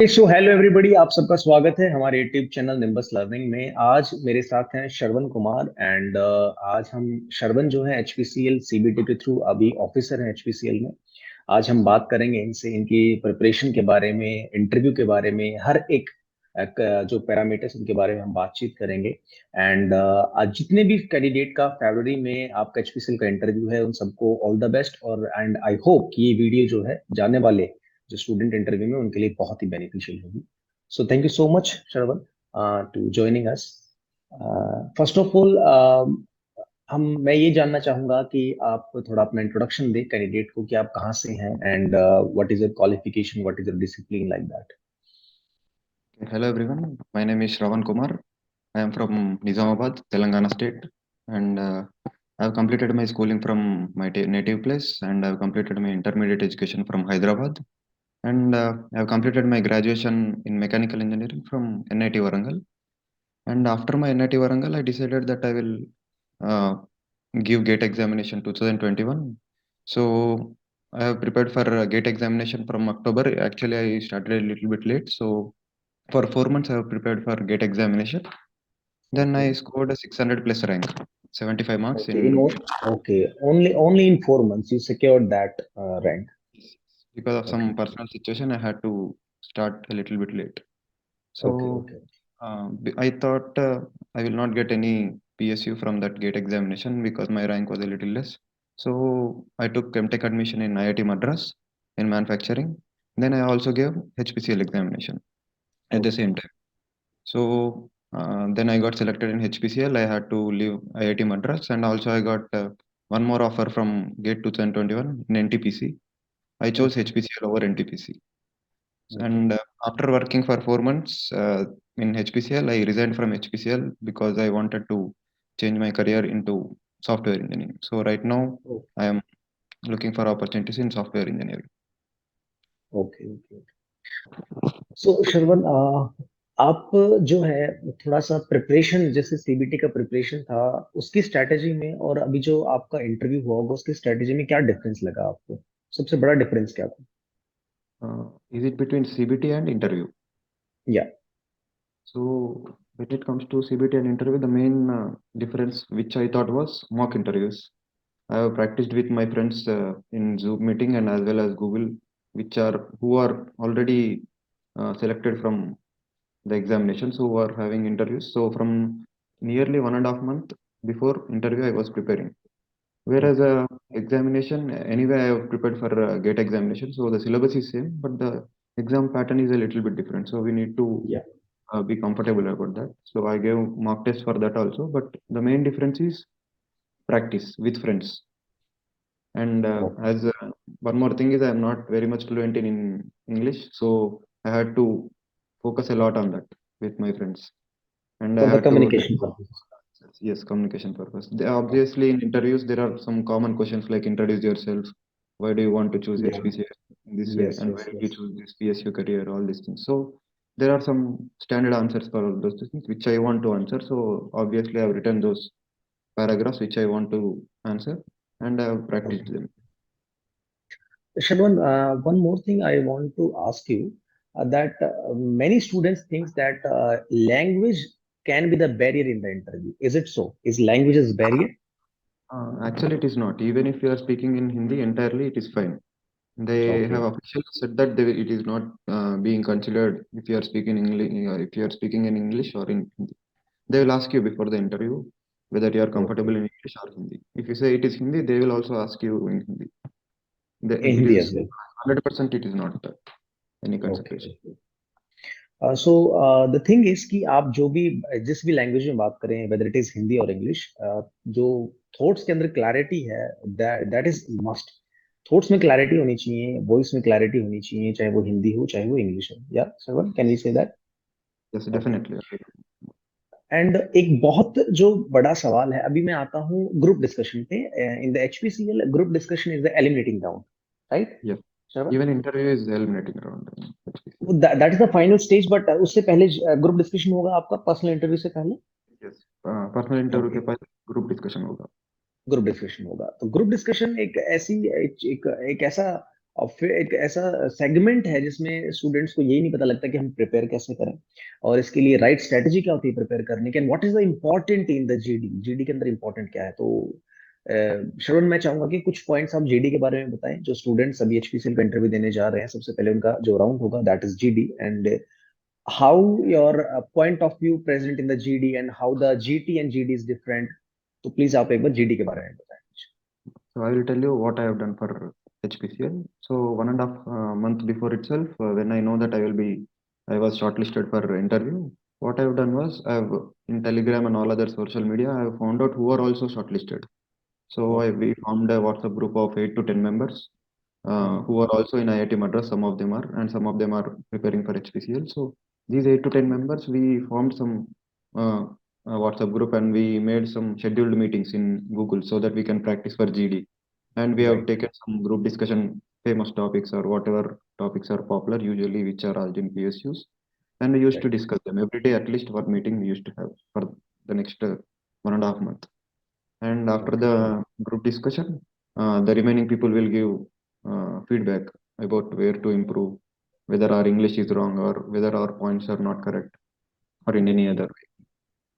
So hello everybody, आप सबका स्वागत है हमारे यूट्यूब चैनल निम्बस लर्निंग में। आज मेरे साथ हैं श्रवण कुमार एंड आज हम श्रवण जो है एचपीसीएल सीबीटी के थ्रू अभी ऑफिसर हैं एचपीसीएल में। आज हम बात करेंगे इनसे इनकी प्रिपरेशन के बारे में, इंटरव्यू के बारे में, हर एक जो पैरामीटर्स इनके बारे में हम बातचीत करेंगे। एंड आज जितने भी कैंडिडेट का फरवरी में आपका एचपीसीएल का इंटरव्यू है उन सबको ऑल द बेस्ट। और एंड आई होप कि ये वीडियो जो है जाने वाले जो स्टूडेंट इंटरव्यू में उनके लिए बहुत ही बेनिफिशियल होगी। So thank you so much Shravan to joining us. First of all हम मैं ये जानना चाहूंगा कि आप थोड़ा अपना इंट्रोडक्शन दें कैंडिडेट को कि आप कहाँ से हैं and what is your qualification, what is your discipline like that. Hello everyone, my name is Shravan Kumar. I am from Nizamabad, Telangana state, and I have completed my schooling from my native place, and I have completed my intermediate education from Hyderabad, and I have completed my graduation in mechanical engineering from NIT Warangal. And after my NIT Warangal, I decided that I will uh, give GATE examination 2021. So I have prepared for GATE examination from October. Actually, I started a little bit late, so for 4 months, I have prepared for GATE examination. Then okay I scored a 600 plus rank, 75 marks okay in in okay only in 4 months you secured that rank. because of Okay, some personal situation. I had to start a little bit late. okay, So okay. I thought I will not get any PSU from that GATE examination because my rank was a little less. So I took MTech admission in IIT Madras in manufacturing. Then I also gave HPCL examination at the Okay. same time. So then I got selected in HPCL. I had to leave IIT Madras, and also I got one more offer from GATE 2021 in NTPC. I chose Okay. HPCL over NTPC. Okay. And after working for 4 months in HPCL, I resigned from HPCL because I wanted to change my career into software engineering. So right now Okay. I am looking for opportunities in software engineering. Okay. Okay. सो श्रवण, आप जो है थोड़ा सा preparation, जैसे CBT का preparation था उसकी strategy में और अभी जो आपका इंटरव्यू हुआ होगा उसकी स्ट्रैटेजी में क्या डिफरेंस लगा आपको? सबसे बड़ा डिफरेंस क्या था? Is it between CBT and interview? या So when it comes to CBT and interview, the main difference which I thought was mock interviews. I have practiced with my friends in Zoom meeting and as well as Google, which are who are already selected from the examinations, who are having interviews. So from nearly 1.5 month before interview, I was preparing. Whereas okay examination, anyway, I have prepared for GATE examination, so the syllabus is same, but the exam pattern is a little bit different. So we need to या be comfortable about that. So I gave mock test for that also, but the main difference is practice with friends. And okay as one more thing is, I am not very much fluent in English, so I had to focus a lot on that with my friends, and I for the had to communication purpose. yes, communication purpose. Obviously, in interviews, there are some common questions like introduce yourself, why do you want to choose या HPCS in this way, yes and why yes did you yes. choose this PSU career, all these things. So there are some standard answers for all those things which I want to answer. So obviously, I've written those paragraphs which I want to answer, and I've practiced Okay. them. Shravan, one more thing I want to ask you, that many students think that language can be the barrier in the interview. Is it so? Is language a barrier? Actually, it is not. Even if you are speaking in Hindi entirely, it is fine. They have Okay. officially said that it is not being considered if you are speaking English, if you are speaking in English or in Hindi. They will ask you before the interview whether you are comfortable Okay. in English or Hindi. If you say it is Hindi, they will also ask you in Hindi. In It Hindi is as well. 100%. It is not any Okay. consideration. Okay. So the thing is कि आप जो भी जिस भी language में बात करें, whether it is Hindi और इंग्लिश, जो थॉट्स के अंदर क्लैरिटी है, दैट इज मस्ट. थॉट्स में क्लैरिटी होनी चाहिए, वॉइस में क्लैरिटी होनी चाहिए, चाहे वो हिंदी हो चाहे वो इंग्लिश हो. या Shravan, can we say that? Yes, okay. definitely. And एक बहुत जो बड़ा सवाल है, अभी मैं आता हूँ ग्रुप डिस्कशन पे. In the HPCL group discussion is the eliminating round, right Yes. Shravan? Even interview is eliminating around HPCL. That is the final stage, but उससे पहले ग्रुप डिस्कशन होगा आपका पर्सनल इंटरव्यू से पहले. Yes. Personal interview okay. के पास group discussion होगा. Group discussion होगा तो ग्रुप डिस्कशन एक ऐसी एक ऐसा और फिर एक ऐसा सेगमेंट है जिसमें स्टूडेंट्स को यही नहीं पता लगता कि हम प्रिपेयर कैसे करें और इसके लिए राइट स्ट्रेटजी क्या होती है प्रिपेयर करने की, and what is the important in the GD, GD के अंदर इम्पोर्टेंट क्या है। तो श्रवण, मैं चाहूंगा कि कुछ पॉइंट्स आप जीडी के बारे में बताएं। जो स्टूडेंट्स अभी एचपीसीएल का इंटरव्यू देने जा रहे हैं, सबसे पहले उनका जो राउंड होगा that is GD, and how your point of view present in the GD and how the GT and GD is different. तो प्लीज आप एक बार जीडी के बारे में बताएं। So I will tell you what I have done for HPCL. So 1.5 month before itself, when I know that I was shortlisted for interview. What I have done was I have in Telegram and all other social media, I have found out who are also shortlisted. So okay. we formed a WhatsApp group of 8 to 10 members who are also in IIT Madras. Some of them are, and some of them are preparing for HPCL. So these 8 to 10 members, we formed some uh, WhatsApp group and we made some scheduled meetings in Google so that we can practice for GD. And we have right. taken some group discussion, famous topics or whatever topics are popular, usually which are all in PSUs. And we used to right. discuss them every day, at least one meeting we used to have for the next 1.5 month. And after okay. the group discussion, the remaining people will give feedback about where to improve, whether our English is wrong or whether our points are not correct or in any okay. other way.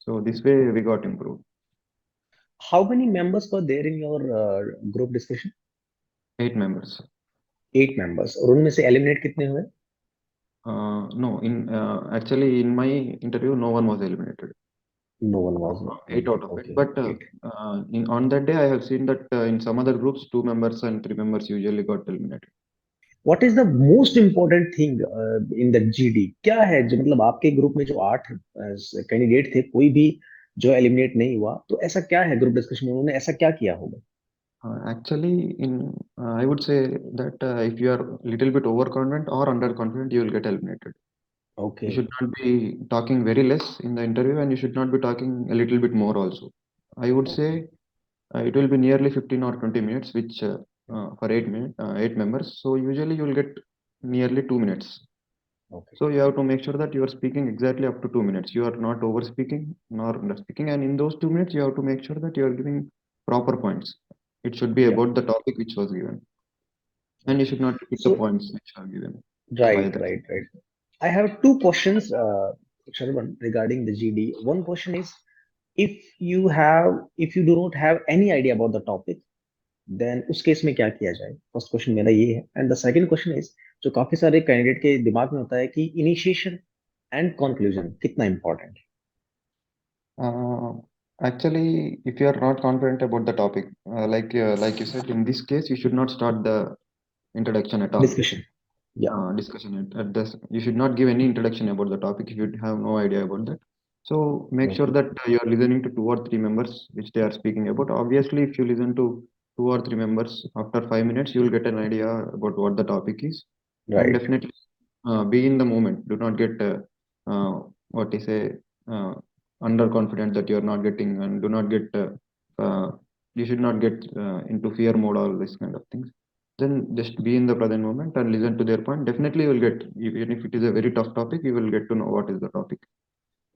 So this way we got improved. How many members were there in your group discussion? 8 members. 8 members, और उनमें से eliminate कितने हुए? No, in actually in my interview, no one was eliminated. No one was Eight out eliminated. of eight. Okay. But 8। in on that day, I have seen that in some other groups, 2 members and 3 members usually got eliminated. What is the most important thing in the GD? क्या है जो, मतलब आपके group में जो 8 candidate थे, कोई भी जो एलिमिनेट नहीं हुआ, तो ऐसा क्या है ग्रुप डिस्कशन में, उन्होंने ऐसा क्या किया होगा? Actually, in I would say that if you are little bit overconfident or underconfident, you will get eliminated. Okay. You should not be talking very less in the interview, and you should not be talking a little bit more also. I would okay. say it will be nearly 15 or 20 minutes, which for 8 members. So usually you will get nearly 2 minutes. Okay. So you have to make sure that you are speaking exactly up to 2 minutes. You are not over speaking nor under speaking, and in those 2 minutes, you have to make sure that you are giving proper points. It should be या। about the topic which was given, and you okay. should not repeat the so points which are given by right, the. Right, right. I have two questions, Shravan, regarding the GD. One question is, if if you do not have any idea about the topic, then उस case में क्या किया जाए? First question मेरा ये है, and the second question is, जो काफी सारे कैंडिडेट के दिमाग में होता है कि इनिशिएशन एंड कंक्लूजन कितना important Uh, Actually, if you are not confident about the topic, like you said, in this case, you should not start the introduction at है all. डिस्कशन? या। Discussion at this, you should not give any introduction about the topic if you have no idea about that. So make sure okay. that you are listening to 2 or 3 members which they are speaking about. Obviously, if you listen to 2 or 3 members, after 5 minutes, you will get an idea about what the topic is, and right. definitely be in the moment. Do not get what is say uh, underconfident that you are not getting, and do not get you should not get into fear mode, all these kind of things. Then just be in the present moment and listen to their point. Definitely you will get, even if it is a very tough topic, you will get to know what is the topic.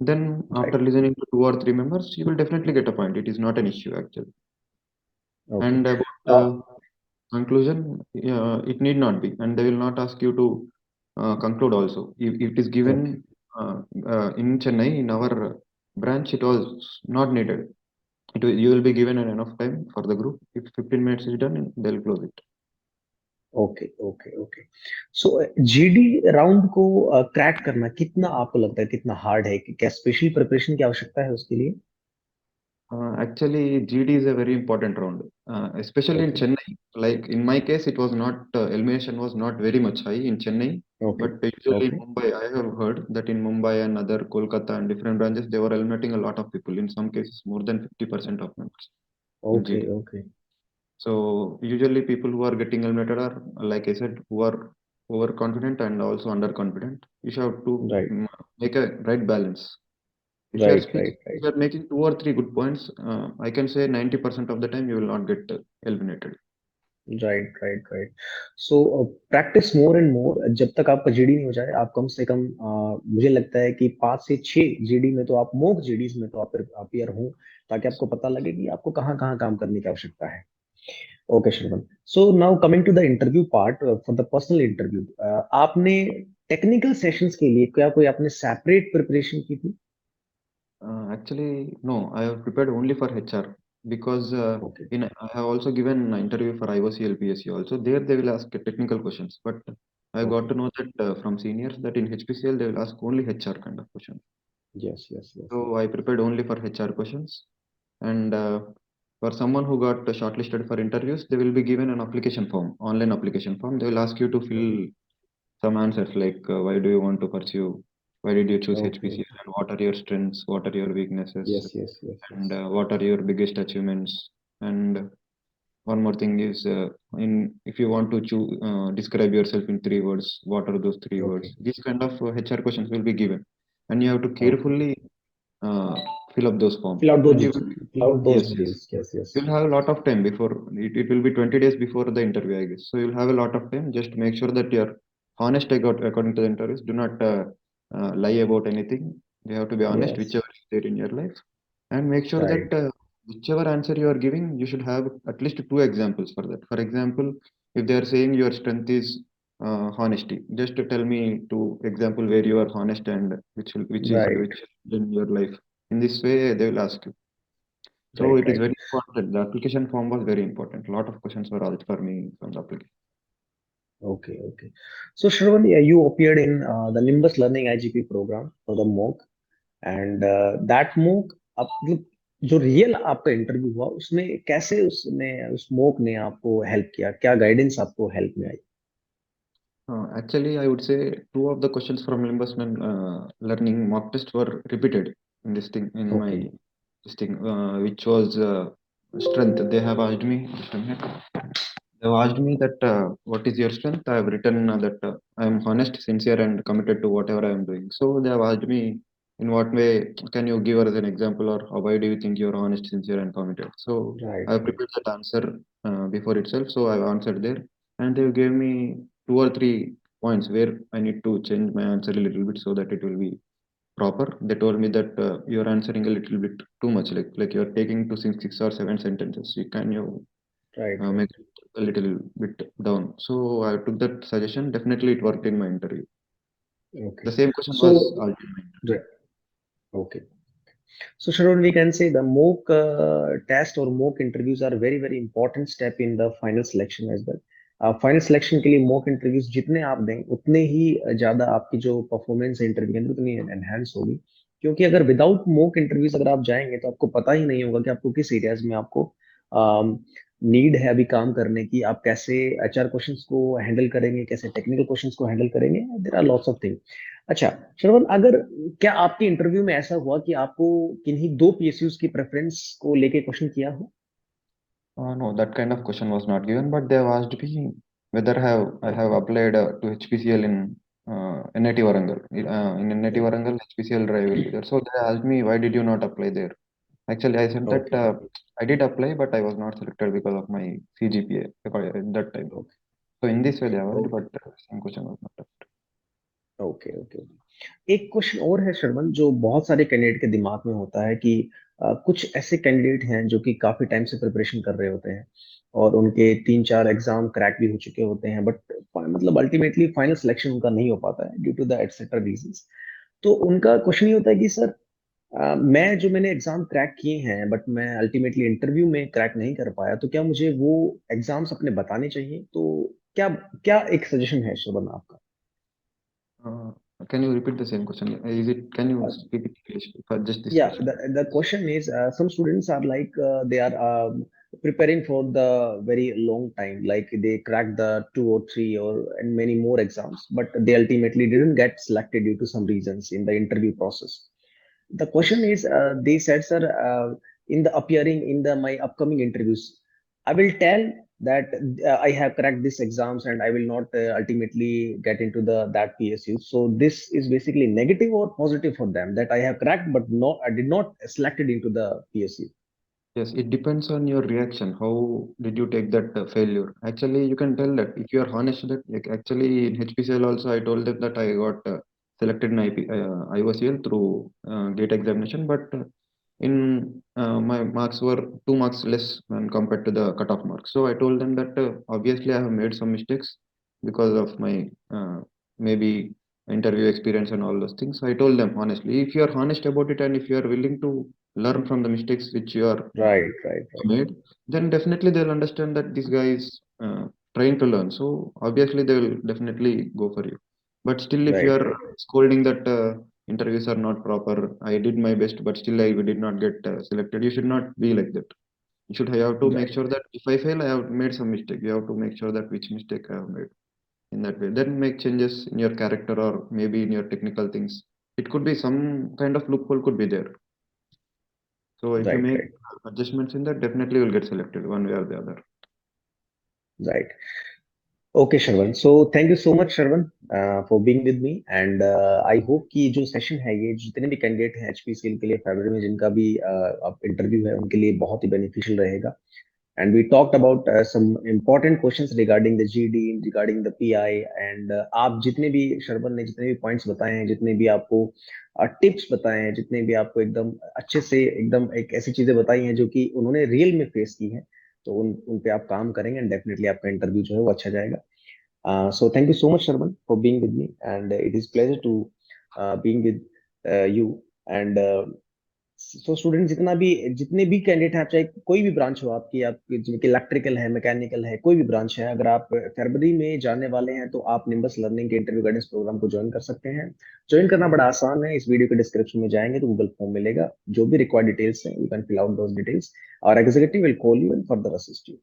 Then after right. listening to 2 or 3 members, you will definitely get a point. It is not an issue actually. Okay. And about conclusion, it need not be, and they will not ask you to conclude also. If it is given okay. in Chennai, in our branch, it was not needed. You will be given an enough time for the group. If 15 minutes is done, they'll close it. Okay. Okay. Okay. So GD round को crack करना कितना आपको लगता है, कितना hard है? कि क्या स्पेशल प्रिपरेशन की आवश्यकता है उसके लिए? Actually, GD is a very important round, especially in okay. Chennai. Like in my case, it was not elimination was not very much high in Chennai, okay. but usually in okay. Mumbai, I have heard that in Mumbai and other Kolkata and different branches, they were eliminating a lot of people. In some cases, more than 50% of members in okay. GD. Okay. So usually people who are getting eliminated are, like I said, who are overconfident and also underconfident. You should have to right. make a right balance. If you are right. speaking, right. if you right. are making 2 or 3 good points, I can say 90% of the time you will not get eliminated. Right. Right. Right. So practice more and more. जब तक आपका GD नहीं हो जाए, आप कम से कम मुझे लगता है कि 5 से 6 जीडी में तो आप, मॉक जीडीज में तो आप अपियर हों, ताकि आपको पता लगे कि आपको कहाँ कहाँ काम करने की आवश्यकता है। Okay Shravan, so now coming to the interview part for the personal interview, आपने टेक्निकल सेशंस के लिए क्या कोई आपने सेपरेट प्रिपरेशन की थी? Actually, no, I have prepared only for HR because okay in I have also given an interview for IOCL PSC also. There they will ask technical questions, but I got okay, to know that from seniors that in HPCL they will ask only HR kind of questions. Yes yes yes So yes, I prepared only for HR questions, and for someone who got shortlisted for interviews, they will be given an application form, online application form. They will ask you to okay fill some answers like why do you want to pursue, why did you choose okay, HPCL, and what are your strengths, what are your weaknesses, yes yes yes yes, and what are your biggest achievements. And one more thing is in if you want to describe yourself in 3 words, what are those three okay words? These kind of HR questions will be given, and you have to okay, carefully uh, fill up those forms. fill out And those you fill out those yes, yes, details, yes yes, you'll have a lot of time before it will be 20 days before the interview, I guess. So you'll have a lot of time. Just make sure that you're honest according to the interviews. Do not lie about anything. You have to be honest yes, whichever is there in your life, and make sure that right, whichever answer you are giving, you should have at least two examples for that. For example, if they are saying your strength is honesty, just to tell me two example where you are honest and right, which in your life. In this way, they will ask you. So right, it is right. very important. The application form was very important. A lot of questions were asked for me from the application. Okay, okay. So Shravan, yeah, you appeared in the Nimbus Learning IGP program for the MOOC, and that MOOC, आप मतलब जो real आपका interview हुआ उसमें कैसे उसने उस MOOC ने आपको हेल्प किया, क्या गाइडेंस आपको हेल्प में आई? Actually, I would say two of the questions from NIMBUS learning mock test were repeated in this thing in my okay, this thing, which was strength. They have asked me. Just a minute. They've asked me that what is your strength? I have written that I am honest, sincere, and committed to whatever I am doing. So they have asked me in what way can you give us an example, or why do you think you are honest, sincere, and committed? So I right have right, prepared that answer before itself. So I have answered there, and they gave me two or three points where I need to change my answer a little bit so that it will be proper. They told me that you're answering a little bit too much, like you're taking to six or seven sentences. You right make right, it a little bit down. So I took that suggestion. Definitely, it worked in my interview. Okay. The same question so was asked in my interview. Okay, so Sharon, we can say the mock test or mock interviews are very very important step in the final selection as well. Final selection के लिए mock interviews जितने आप दें उतने ही ज्यादा आपकी जो performance है इंटरव्यू के अंदर उतनी एनहेंस होगी, क्योंकि अगर विदाउट मॉक इंटरव्यूज अगर आप जाएंगे तो आपको पता ही नहीं होगा कि आपको किस एरियाज में आपको नीड है अभी काम करने की, आप कैसे एचआर क्वेश्चंस को हैंडल करेंगे, कैसे टेक्निकल क्वेश्चंस को हैंडल करेंगे, there are lots of thing. अच्छा श्रवण, अगर क्या आपके इंटरव्यू में ऐसा हुआ कि आपको किन्हीं दो पीएसयूज की प्रेफरेंस को लेके क्वेश्चन किया हो? No, that kind of question was not given, but they have asked me whether I have applied to HPCL in NIT Warangal. In NIT okay Warangal, HPCL drive will be there. So they asked me, why did you not apply there? Actually, I said that okay I did apply, but I was not selected because of my CGPA at that time. Okay So in this way, they have asked, okay but same question was not asked. Okay okay. एक question और है श्रवण जो बहुत सारे candidate के दिमाग में होता है कि कुछ ऐसे कैंडिडेट हैं जो कि काफी टाइम से प्रिपरेशन कर रहे होते हैं और उनके 3-4 एग्जाम क्रैक भी हो चुके होते हैं, बट मतलब अल्टीमेटली फाइनल सिलेक्शन उनका नहीं हो पाता है due to the etcetera reasons. तो उनका क्वेश्चन ये होता है कि सर, मैंने एग्जाम क्रैक किए हैं बट मैं अल्टीमेटली इंटरव्यू में क्रैक नहीं कर पाया, तो क्या मुझे वो एग्जाम्स अपने बताने चाहिए? तो क्या क्या एक सजेशन है श्रवण आपका? Uh, can you repeat the same question? Is it? Can you speak it English for just this Yeah, question? the question is some students are like they are preparing for the very long time, like they crack the 2 or 3 or and many more exams, but they ultimately didn't get selected due to some reasons in the interview process. The question Yes. is, they said, sir, in the appearing in the my upcoming interviews, I will tell that I have cracked these exams and I will not ultimately get into the that PSU. So this is basically negative or positive for them that I have cracked, but no, I did not selected into the PSU. Yes, it depends on your reaction. How did you take that failure? Actually, you can tell that if you are honest that like actually in HPCL also I told them that I got selected in IOCL through gate examination, but in my marks were 2 marks less when compared to the cutoff marks. So I told them that obviously I have made some mistakes because of my maybe interview experience and all those things. I told them honestly, if you are honest about it and if you are willing to learn from the mistakes which you are Right, right, right, made, then definitely they'll understand that this guy is trying to learn. So obviously they will definitely go for you. But still, if you right, are right. scolding that interviews are not proper, I did my best, but still I did not get selected. You should not be like that. You should have to make Right, sure that if I fail, I have made some mistake. You have to make sure that which mistake I have made in that way. Then make changes in your character or maybe in your technical things. It could be some kind of loophole could be there. So if you right, make right, adjustments in that, definitely you will get selected one way or the other. right. Okay Shravan, so thank you so much Shravan for being with me and I hope कि जो session है ये जितने भी candidate हैं HPCL के लिए फरवरी में जिनका भी अब इंटरव्यू है उनके लिए बहुत ही बेनिफिशियल रहेगा. And we talked about some important questions regarding the GD, regarding the PI, and आप जितने भी शर्वण ने जितने भी पॉइंट्स बताए हैं, जितने भी आपको टिप्स बताए हैं, जितने भी आपको एकदम अच्छे से एकदम एक ऐसी चीजें बताई हैं जो कि उन्होंने रियल में फेस की हैं, तो उन पे आप काम करेंगे एंड डेफिनेटली आपका इंटरव्यू जो है वो अच्छा जाएगा. So thank you so much, Shravan, for being with me, and it is pleasure to being with you. And so student जितने भी कैंडिडेट हैं, आप चाहे कोई भी ब्रांच हो आपकी, इलेक्ट्रिकल है, मैकेनिकल है, कोई भी ब्रांच है, अगर आप फरवरी में जाने वाले हैं तो आप निम्बस लर्निंग के इंटरव्यू गाइडेंस प्रोग्राम को ज्वाइन कर सकते हैं. ज्वाइन करना बड़ा आसान है. इस वीडियो के डिस्क्रिप्शन में जाएंगे तो गूगल फॉर्म मिलेगा, जो भी रिक्वायर्ड डिटेल्स हैं you can fill out those details. और executive will call you and further assist you.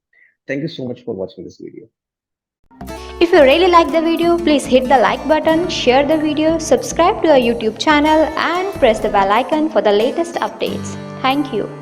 Thank you so much for watching this video. If you really like the video, please hit the like button, share the video, subscribe to our YouTube channel and press the bell icon for the latest updates. Thank you.